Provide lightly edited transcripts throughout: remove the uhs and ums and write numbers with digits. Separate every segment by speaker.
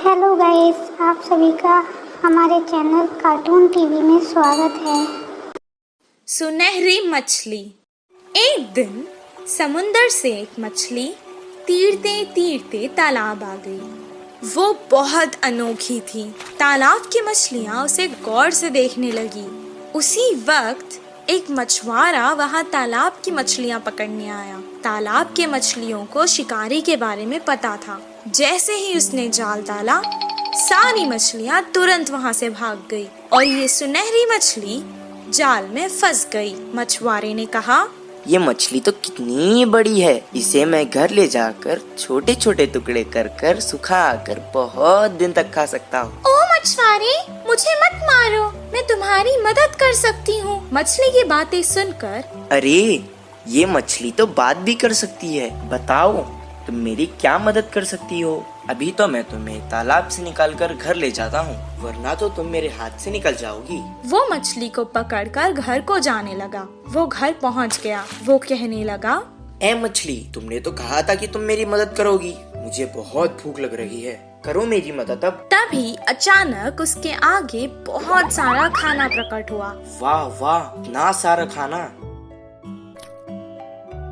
Speaker 1: Hello guys, आप सभी का हमारे चैनल कार्टून टीवी में स्वागत है।
Speaker 2: सुनहरी मछली। एक दिन समुंदर से एक मछली तीरते तीरते तालाब आ गई। वो बहुत अनोखी थी। तालाब की मछलियाँ उसे गौर से देखने लगी। उसी वक्त एक मछुआरा वहाँ तालाब की मछलियाँ पकड़ने आया। तालाब के मछलियों को शिकारी के बारे में पता था। जैसे ही उसने जाल डाला, सारी मछलियाँ तुरंत वहाँ से भाग गई और ये सुनहरी मछली जाल में फंस गई। मछुआरे ने कहा,
Speaker 3: ये मछली तो कितनी बड़ी है, इसे मैं घर ले जाकर छोटे छोटे टुकड़े कर कर सुखा कर बहुत दिन तक खा सकता हूँ।
Speaker 2: ओ मछुआरे, मुझे मत मारो, मैं तुम्हारी मदद कर सकती हूँ। मछली की बातें सुनकर,
Speaker 3: अरे ये मछली तो बात भी कर सकती है, बताओ तुम मेरी क्या मदद कर सकती हो? अभी तो मैं तुम्हें तालाब से निकालकर घर ले जाता हूँ, वरना तो तुम मेरे हाथ से निकल जाओगी।
Speaker 2: वो मछली को पकड़कर घर को जाने लगा। वो घर पहुँच गया। वो कहने लगा,
Speaker 3: ए मछली, तुमने तो कहा था कि तुम मेरी मदद करोगी। मुझे बहुत भूख लग रही है, करो मेरी मदद अब।
Speaker 2: तभी अचानक उसके आगे बहुत सारा खाना प्रकट हुआ।
Speaker 3: वाह वाह, इतना सारा खाना!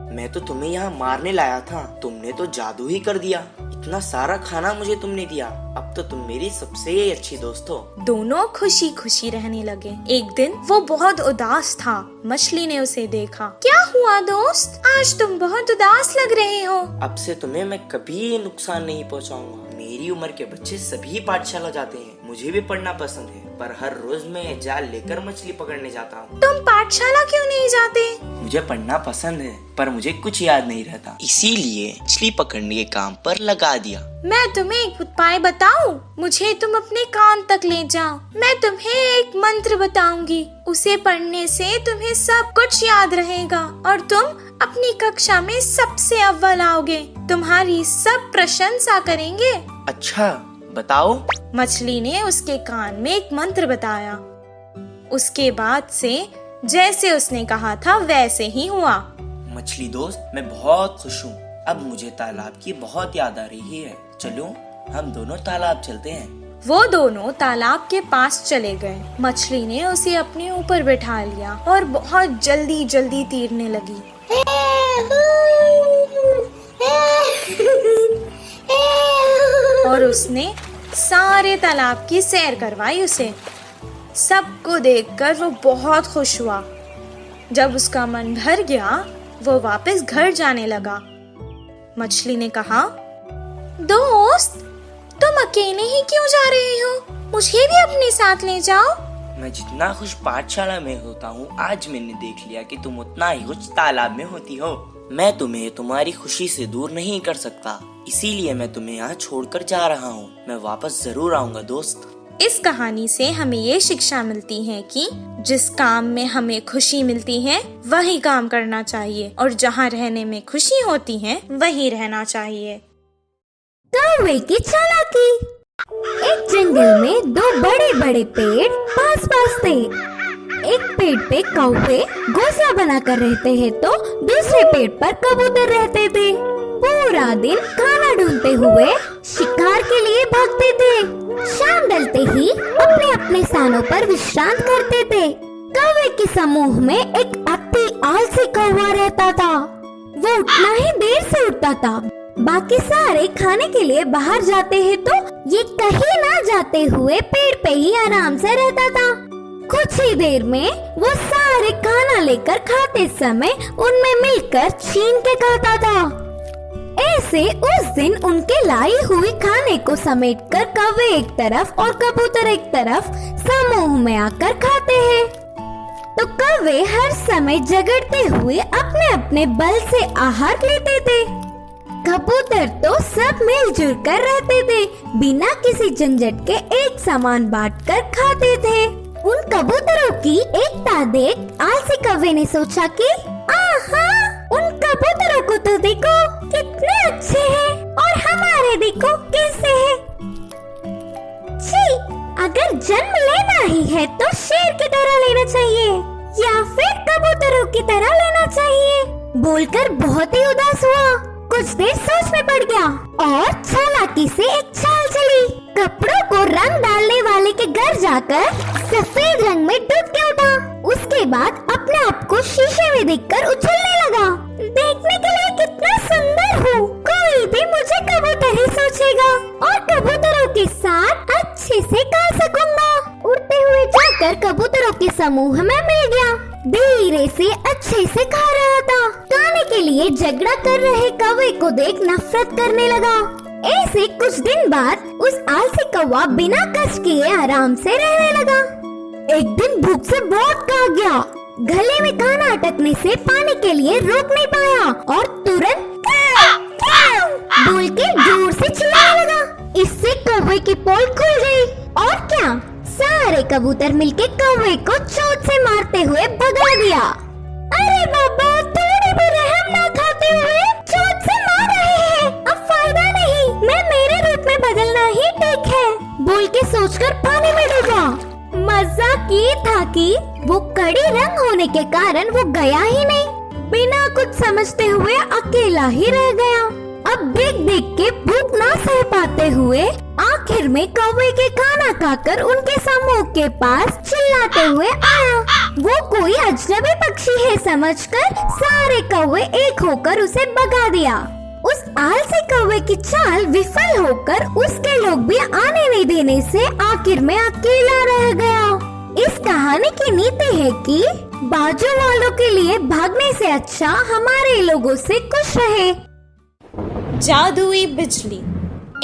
Speaker 3: मैं तो तुम्हें यहाँ मारने लाया था, तुमने तो जादू ही कर दिया। इतना सारा खाना मुझे तुमने दिया, अब तो तुम मेरी सबसे अच्छी दोस्त हो।
Speaker 2: दोनों खुशी खुशी रहने लगे। एक दिन वो बहुत उदास था। मछली ने उसे देखा। क्या हुआ दोस्त, आज तुम बहुत उदास लग रहे हो।
Speaker 3: अब से तुम्हें मैं कभी नुकसान नहीं पहुँचाऊंगा। मेरी उम्र के बच्चे सभी पाठशाला जाते हैं, मुझे भी पढ़ना पसंद है, पर हर रोज मैं जाल लेकर मछली पकड़ने जाता हूँ।
Speaker 2: तुम पाठशाला क्यों नहीं जाते?
Speaker 3: मुझे पढ़ना पसंद है, पर मुझे कुछ याद नहीं रहता, इसीलिए मछली पकड़ने के काम पर लगा दिया।
Speaker 2: मैं तुम्हें एक उपाय बताऊं? मुझे तुम अपने कान तक ले जाओ। मैं तुम्हें एक मंत्र बताऊंगी, उसे पढ़ने से तुम्हें सब कुछ याद रहेगा और तुम अपनी कक्षा में सबसे अव्वल आओगे। तुम्हारी सब प्रशंसा करेंगे।
Speaker 3: अच्छा बताओ।
Speaker 2: मछली ने उसके कान में एक मंत्र बताया। उसके बाद से जैसे उसने कहा था वैसे ही हुआ।
Speaker 3: मछली दोस्त, मैं बहुत खुश हूँ। अब मुझे तालाब की बहुत याद आ रही है। चलो हम दोनों तालाब चलते हैं।
Speaker 2: वो दोनों तालाब के पास चले गए। मछली ने उसे अपने ऊपर बैठा लिया और बहुत जल्दी जल्दी तैरने लगी। और उसने सारे तालाब की सैर करवाई उसे। सबको देखकर वो बहुत खुश हुआ। जब उसका मन भर गया, वो वापस घर जाने लगा। मछली ने कहा, दोस्त, तुम अकेले ही क्यों जा रहे हो? मुझे भी अपने साथ ले जाओ।
Speaker 3: मैं जितना खुश पाठशाला में होता हूँ, आज मैंने देख लिया कि तुम उतना ही खुश तालाब में होती हो। मैं तुम्हें तुम्हारी खुशी से दूर नहीं कर सकता, इसीलिए मैं तुम्हें यहाँ छोड़कर जा रहा हूँ। मैं वापस जरूर आऊँगा दोस्त।
Speaker 2: इस कहानी से हमें ये शिक्षा मिलती है कि जिस काम में हमें खुशी मिलती है वही काम करना चाहिए और जहाँ रहने में खुशी होती है वही रहना चाहिए।
Speaker 4: कौवे की चालाकी। एक जंगल में दो बड़े बड़े पेड़ पास पास थे। एक पेड़ पे कौवे घोंसला बनाकर रहते हैं तो दूसरे पेड़ पर कबूतर रहते थे। पूरा दिन खाना ढूंढते हुए शिकार के लिए भागते थे। शाम ढलते ही अपने अपने स्थानों पर विश्राम करते थे। कौवे के समूह में एक अति आलसी कौवा रहता था। वो उठना ही देर से उठता था। बाकी सारे खाने के लिए बाहर जाते हैं तो ये कहीं ना जाते हुए पेड़ पे ही आराम से रहता था। कुछ ही देर में वो सारे खाना लेकर खाते समय उनमें मिलकर छीन के खाता था। ऐसे उस दिन उनके लाई हुई खाने को समेटकर कौवे एक तरफ और कबूतर एक तरफ समूह में आकर खाते हैं। तो कौवे हर समय झगड़ते हुए अपने अपने बल से आहार लेते थे। कबूतर तो सब मिलजुल कर रहते थे, बिना किसी झंझट के एक सामान बांटकर खाते थे। उन कबूतरों की एकता देख आलसी कौवे ने सोचा कि आहा, उन कबूतरों को तो देखो कितने अच्छे हैं और हमारे देखो कैसे हैं। छी, अगर जन्म लेना ही है तो शेर की तरह लेना चाहिए या फिर कबूतरों की तरह लेना चाहिए। बोलकर बहुत ही उदास हुआ। कुछ देर सोच में पड़ गया और चालाकी से एक चाल चली। जाकर सफेद रंग में डूब के उठा। उसके बाद अपने आप को शीशे में देखकर उछलने लगा। देखने के लिए कितना सुंदर हूँ, कोई भी मुझे कबूतर ही सोचेगा और कबूतरों के साथ अच्छे से गा सकूंगा। उड़ते हुए जाकर कबूतरों के समूह में मिल गया। धीरे से अच्छे से खा रहा था। खाने के लिए झगड़ा कर रहे कौवे को देख नफरत करने लगा। ऐसे कुछ दिन बाद उस आलसी कौवा बिना कष्ट किए आराम से रहने लगा। एक दिन भूख से बहुत खा गया। गले में खाना अटकने से पानी के लिए रोक नहीं पाया और तुरंत बोल के जोर से चिल्लाने लगा। इससे कौवे की पोल खुल गई और क्या, सारे कबूतर मिलके कौवे को चोट से मारते हुए भगा दिया। अरे बाबा, थोड़ी भी रहम ना खाते हुए चोट से मार रहे हैं। अब फायदा नहीं, मैं मेरे रूप में बदलना ही ठीक है, बोल के सोचकर पानी में डूबा। मजाक ये था कि वो कड़ी रंग होने के कारण वो गया ही नहीं। बिना कुछ समझते हुए अकेला ही रह गया। अब देख देख के भूख ना सह पाते हुए आखिर में कौवे के खाना खाकर उनके समूह के पास चिल्लाते हुए आया। वो कोई अजनबी पक्षी है समझकर सारे कौवे एक होकर उसे भगा दिया। उस आलसी कौवे की चाल विफल होकर उसके लोग भी आने नहीं देने से आखिर में अकेला रह गया। इस कहानी की नीति है कि बाजू वालों के लिए भागने से अच्छा हमारे लोगों से खुश रहे।
Speaker 2: जादुई बिजली।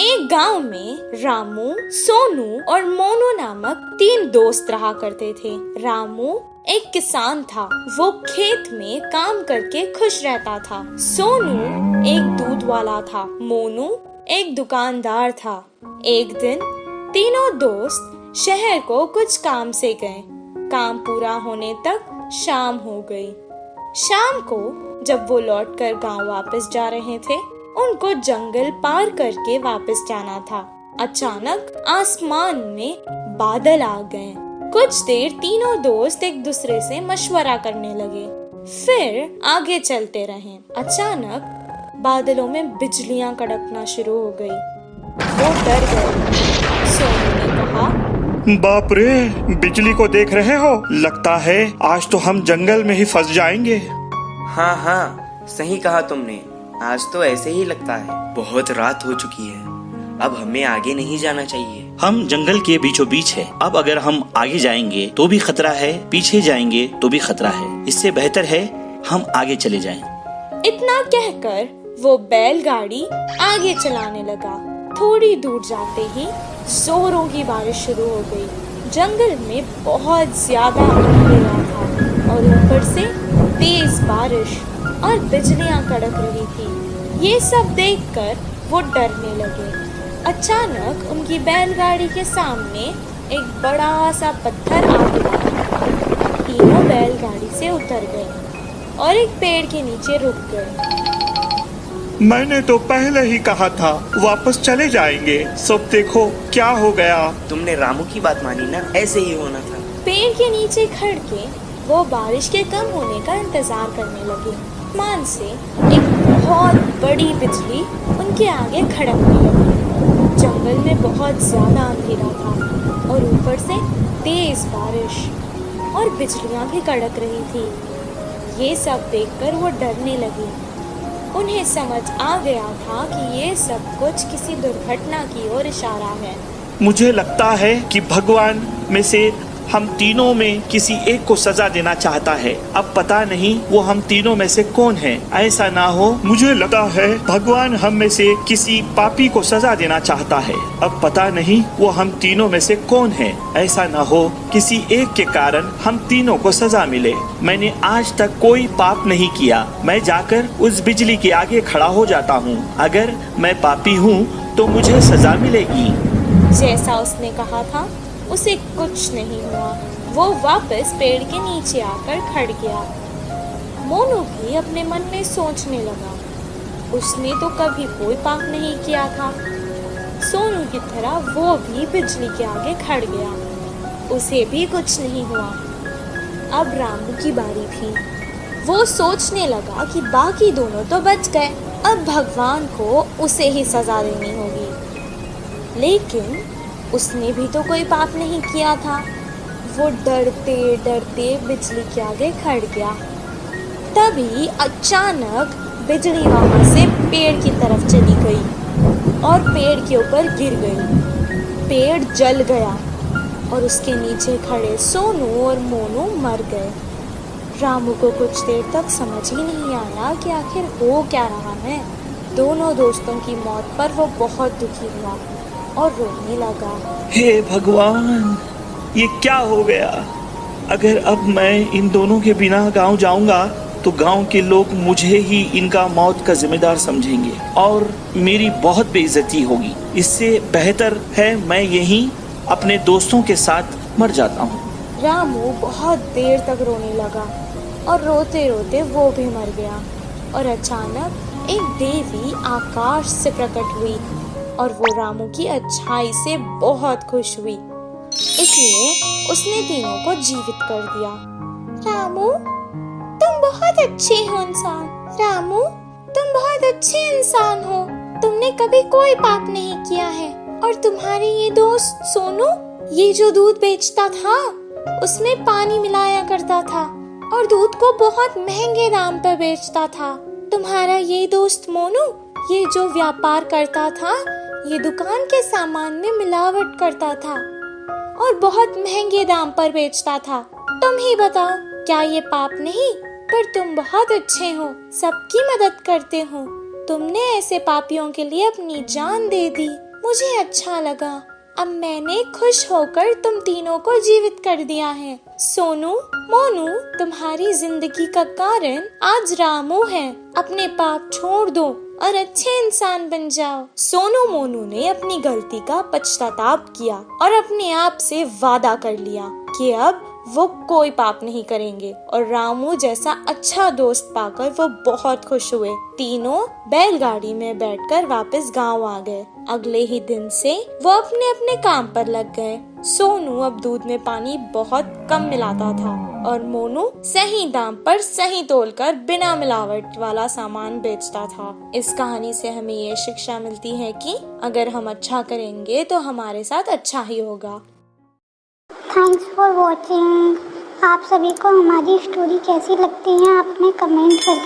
Speaker 2: एक गांव में रामू, सोनू और मोनू नामक 3 दोस्त रहा करते थे। रामू एक किसान था। वो खेत में काम करके खुश रहता था। सोनू एक दूध वाला था। मोनू एक दुकानदार था। एक दिन तीनों दोस्त शहर को कुछ काम से गए। काम पूरा होने तक शाम हो गई। शाम को जब वो लौटकर गांव वापस जा रहे थे, उनको जंगल पार करके वापस जाना था। अचानक आसमान में बादल आ गए। कुछ देर तीनों दोस्त एक दूसरे से मशवरा करने लगे, फिर आगे चलते रहे। अचानक बादलों में बिजलियां कड़कना शुरू हो गई। वो डर गए। सोनू ने कहा,
Speaker 5: बाप रे, बिजली को देख रहे हो? लगता है आज तो हम जंगल में ही फंस जाएंगे।
Speaker 3: हाँ हाँ, सही कहा तुमने। आज तो ऐसे ही लगता है। बहुत रात हो चुकी है, अब हमें आगे नहीं जाना चाहिए।
Speaker 5: हम जंगल के बीचों बीच है। अब अगर हम आगे जाएंगे तो भी खतरा है, पीछे जाएंगे तो भी खतरा है। इससे बेहतर है हम आगे चले जाएं।
Speaker 2: इतना कहकर वो बैलगाड़ी आगे चलाने लगा। थोड़ी दूर जाते ही जोरों की बारिश शुरू हो गई। जंगल में बहुत ज्यादा अंधेरा था और ऊपर से तेज बारिश और बिजलियां कड़क रही थी। ये सब देखकर वो डरने लगे। अचानक उनकी बैलगाड़ी के सामने एक बड़ा सा पत्थर आ गिरा। तीनों बैलगाड़ी से उतर गए और एक पेड़ के नीचे रुक गए।
Speaker 5: मैंने तो पहले ही कहा था वापस चले जाएंगे। सब देखो क्या हो गया।
Speaker 3: तुमने रामू की बात मानी ना, ऐसे ही होना था।
Speaker 2: पेड़ के नीचे खड़ के वो बारिश के कम होने का इंतजार करने लगे। आसमान से एक बहुत बड़ी बिजली उनके आगे खड़कने लगी। जंगल में बहुत ज्यादा अंधेरा था और ऊपर से तेज बारिश और बिजलियां भी कड़क रही थी। ये सब देखकर वो डरने लगे। उन्हें समझ आ गया था कि ये सब कुछ किसी दुर्घटना की ओर इशारा है।
Speaker 5: मुझे लगता है कि भगवान में से हम तीनों में किसी एक को सजा देना चाहता है। अब पता नहीं वो हम तीनों में से कौन है। ऐसा ना हो, मुझे लगता है भगवान हम में से किसी पापी को सजा देना चाहता है। अब पता नहीं वो हम तीनों में से कौन है। ऐसा ना हो किसी एक के कारण हम तीनों को सजा मिले। मैंने आज तक कोई पाप नहीं किया। मैं जाकर उस बिजली के आगे खड़ा हो जाता हूँ। अगर मैं पापी हूँ तो मुझे सजा मिलेगी।
Speaker 2: जैसा उसने कहा था उसे कुछ नहीं हुआ। वो वापस पेड़ के नीचे आकर खड़ गया। मोनू भी अपने मन में सोचने लगा, उसने तो कभी कोई पाप नहीं किया था। सोनू की तरह वो भी बिजली के आगे खड़ गया, उसे भी कुछ नहीं हुआ। अब रामू की बारी थी। वो सोचने लगा कि बाकी दोनों तो बच गए, अब भगवान को उसे ही सजा देनी होगी। लेकिन उसने भी तो कोई पाप नहीं किया था। वो डरते डरते बिजली के आगे खड़ गया। तभी अचानक बिजली वहां से पेड़ की तरफ चली गई और पेड़ के ऊपर गिर गई। पेड़ जल गया और उसके नीचे खड़े सोनू और मोनू मर गए। रामू को कुछ देर तक समझ ही नहीं आया कि आखिर हो क्या रहा है। दोनों दोस्तों की मौत पर वो बहुत दुखी हुआ और रोने लगा।
Speaker 5: हे भगवान, ये क्या हो गया? अगर अब मैं इन दोनों के बिना गांव जाऊंगा तो गांव के लोग मुझे ही इनका मौत का जिम्मेदार समझेंगे और मेरी बहुत बेइज्जती होगी। इससे बेहतर है मैं यहीं अपने दोस्तों के साथ मर जाता हूँ।
Speaker 2: रामू बहुत देर तक रोने लगा और रोते रोते वो भी मर गया। और अचानक एक देवी आकाश से प्रकट हुई और वो रामू की अच्छाई से बहुत खुश हुई, इसलिए उसने तीनों को जीवित कर दिया। रामू, तुम बहुत अच्छे हो इंसान। रामू, तुम बहुत अच्छे इंसान हो। तुमने कभी कोई पाप नहीं किया है। और तुम्हारे ये दोस्त सोनू, ये जो दूध बेचता था उसमें पानी मिलाया करता था और दूध को बहुत महंगे दाम पर बेचता था। तुम्हारा ये दोस्त मोनू, ये जो व्यापार करता था, ये दुकान के सामान में मिलावट करता था और बहुत महंगे दाम पर बेचता था। तुम ही बताओ, क्या ये पाप नहीं? पर तुम बहुत अच्छे हो, सबकी मदद करते हो। तुमने ऐसे पापियों के लिए अपनी जान दे दी। मुझे अच्छा लगा। अब मैंने खुश होकर तुम तीनों को जीवित कर दिया है। सोनू, मोनू, तुम्हारी जिंदगी का कारण आज रामू है। अपने पाप छोड़ दो और अच्छे इंसान बन जाओ। सोनू मोनू ने अपनी गलती का पश्चाताप किया और अपने आप से वादा कर लिया कि अब वो कोई पाप नहीं करेंगे। और रामू जैसा अच्छा दोस्त पाकर वो बहुत खुश हुए। तीनों बैलगाड़ी में बैठकर वापस गांव आ गए। अगले ही दिन से वो अपने अपने काम पर लग गए। सोनू अब दूध में पानी बहुत कम मिलाता था और मोनू सही दाम पर सही तोलकर बिना मिलावट वाला सामान बेचता था। इस कहानी से हमें ये शिक्षा मिलती है कि अगर हम अच्छा करेंगे तो हमारे साथ अच्छा ही होगा।
Speaker 1: Thanks for watching. आप सभी को हमारी स्टोरी कैसी लगती है आप में कमेंट करके